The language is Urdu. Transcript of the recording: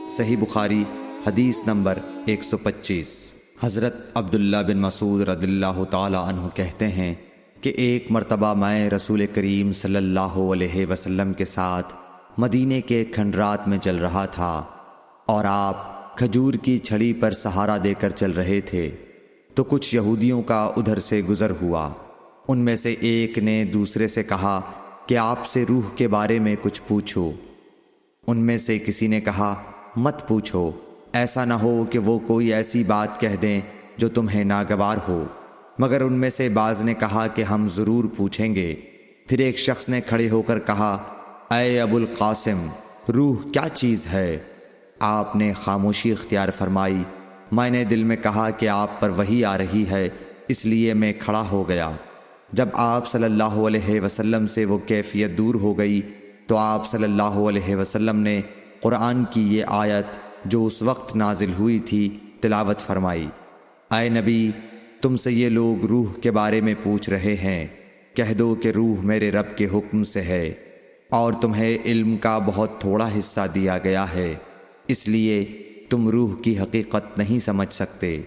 صحیح بخاری حدیث نمبر 125۔ حضرت عبداللہ بن مسعود رضی اللہ تعالی عنہ کہتے ہیں کہ ایک مرتبہ میں رسول کریم صلی اللہ علیہ وسلم کے ساتھ مدینے کے کھنڈرات میں چل رہا تھا اور آپ کھجور کی چھڑی پر سہارا دے کر چل رہے تھے، تو کچھ یہودیوں کا ادھر سے گزر ہوا۔ ان میں سے ایک نے دوسرے سے کہا کہ آپ سے روح کے بارے میں کچھ پوچھو۔ ان میں سے کسی نے کہا مت پوچھو، ایسا نہ ہو کہ وہ کوئی ایسی بات کہہ دیں جو تمہیں ناگوار ہو۔ مگر ان میں سے بعض نے کہا کہ ہم ضرور پوچھیں گے۔ پھر ایک شخص نے کھڑے ہو کر کہا اے ابو القاسم، روح کیا چیز ہے؟ آپ نے خاموشی اختیار فرمائی۔ میں نے دل میں کہا کہ آپ پر وحی آ رہی ہے، اس لیے میں کھڑا ہو گیا۔ جب آپ صلی اللہ علیہ وسلم سے وہ کیفیت دور ہو گئی تو آپ صلی اللہ علیہ وسلم نے قرآن کی یہ آیت جو اس وقت نازل ہوئی تھی تلاوت فرمائی۔ اے نبی، تم سے یہ لوگ روح کے بارے میں پوچھ رہے ہیں، کہہ دو کہ روح میرے رب کے حکم سے ہے، اور تمہیں علم کا بہت تھوڑا حصہ دیا گیا ہے، اس لیے تم روح کی حقیقت نہیں سمجھ سکتے۔